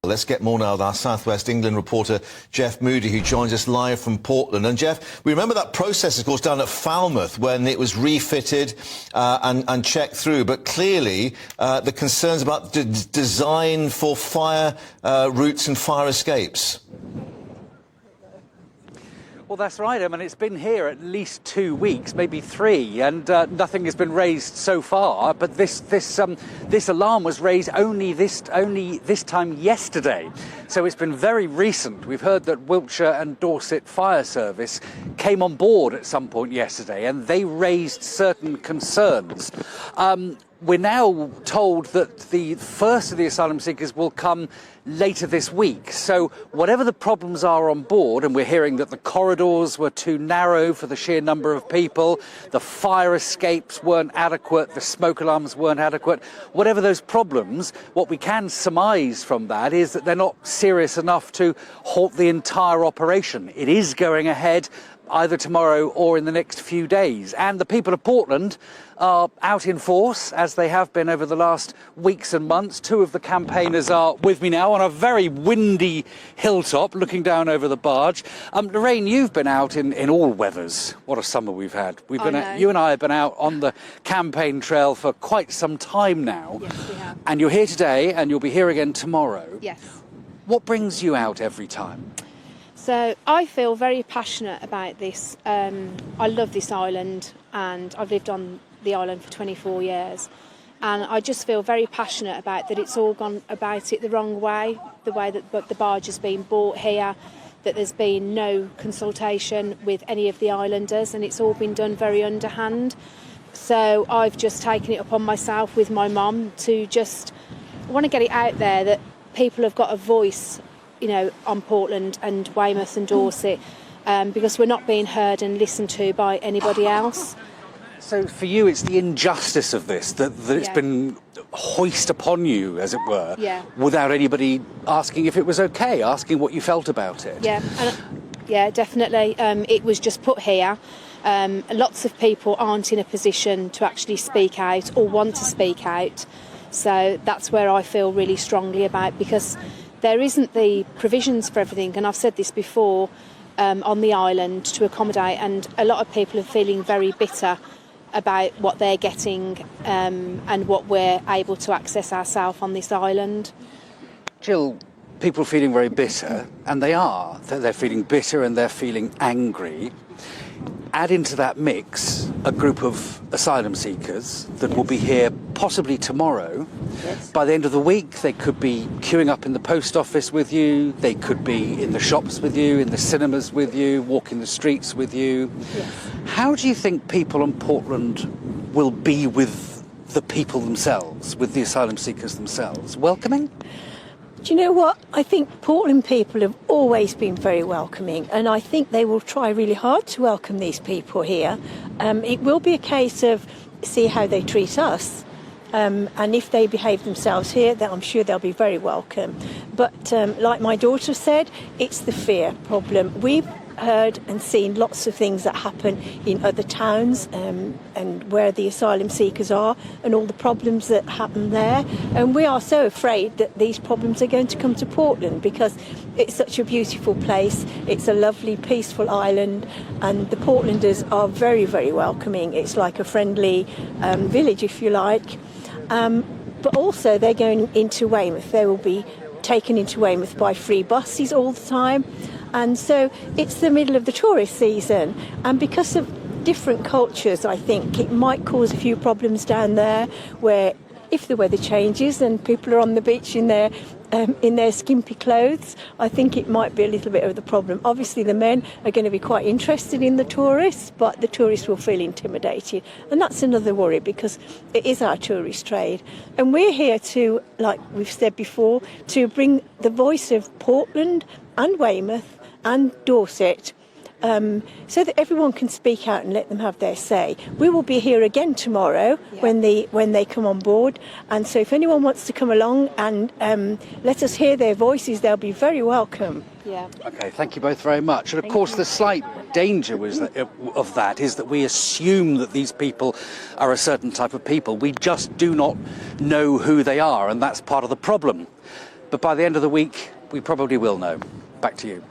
Let's get more now with our South West England reporter, Jeff Moody, who joins us live from Portland. And, Jeff, we remember that process, of course, down at Falmouth when it was refitted and checked through. But clearly, the concerns about the design for fire routes and fire escapes. Well, that's right. I mean, it's been here at least 2 weeks, maybe 3, and nothing has been raised so far. But this alarm was raised only this time yesterday, so it's been very recent. We've heard that Wiltshire and Dorset Fire Service came on board at some point yesterday, and they raised certain concerns. We're now told that the first of the asylum seekers will come later this week. So whatever the problems are on board, and we're hearing that the corridors were too narrow for the sheer number of people, the fire escapes weren't adequate, the smoke alarms weren't adequate, whatever those problems, what we can surmise from that is that they're not serious enough to halt the entire operation. It is going ahead either tomorrow or in the next few days. And the people of Portland are out in force, as they have been over the last weeks and months. 2 of the campaigners are with me now on a very windy hilltop looking down over the barge. Lorraine, you've been out in all weathers. What a summer we've had. You and I have been out on the campaign trail for quite some time now. Yes, we have. And you're here today and you'll be here again tomorrow. Yes. What brings you out every time? So I feel very passionate about this. I love this island, and I've lived on the island for 24 years. And I just feel very passionate about that it's all gone about it the wrong way, the way that the barge has been bought here, that there's been no consultation with any of the islanders, and it's all been done very underhand. So I've just taken it upon myself with my mum to just want to get it out there that people have got a voice, you know, on Portland and Weymouth and Dorset, because we're not being heard and listened to by anybody else. So for you, it's the injustice of this, that it's been hoisted upon you, as it were, without anybody asking if it was okay, asking what you felt about it. Yeah, definitely. It was just put here. Lots of people aren't in a position to actually speak out or want to speak out. So that's where I feel really strongly about, because there isn't the provisions for everything, and I've said this before, on the island to accommodate, and a lot of people are feeling very bitter about what they're getting and what we're able to access ourselves on this island. Jill, people are feeling very bitter, and they are. They're feeling bitter and they're feeling angry. Add into that mix a group of asylum seekers that will be here possibly tomorrow. Yes. By the end of the week, they could be queuing up in the post office with you, they could be in the shops with you, in the cinemas with you, walking the streets with you. Yes. How do you think people in Portland will be with the people themselves, with the asylum seekers themselves? Welcoming? Do you know what? I think Portland people have always been very welcoming, and I think they will try really hard to welcome these people here. It will be a case of see how they treat us, and if they behave themselves here, then I'm sure they'll be very welcome. But like my daughter said, it's the fear problem. We've heard and seen lots of things that happen in other towns and where the asylum seekers are, and all the problems that happen there, and we are so afraid that these problems are going to come to Portland, because it's such a beautiful place, it's a lovely peaceful island, and the Portlanders are very, very welcoming. It's like a friendly village, if you like, but also they're going into Weymouth. They will be taken into Weymouth by free buses all the time. And so it's the middle of the tourist season, and because of different cultures, I think it might cause a few problems down there, where if the weather changes and people are on the beach in their skimpy clothes, I think it might be a little bit of the problem. Obviously the men are going to be quite interested in the tourists, but the tourists will feel intimidated, and that's another worry, because it is our tourist trade, and we're here to, like we've said before, to bring the voice of Portland and Weymouth and Dorset, so that everyone can speak out and let them have their say. We will be here again tomorrow when they come on board, and so if anyone wants to come along and let us hear their voices, they'll be very welcome. Yeah. Okay, thank you both very much. And of course, the slight danger of that is that we assume that these people are a certain type of people. We just do not know who they are, and that's part of the problem. But by the end of the week, we probably will know. Back to you.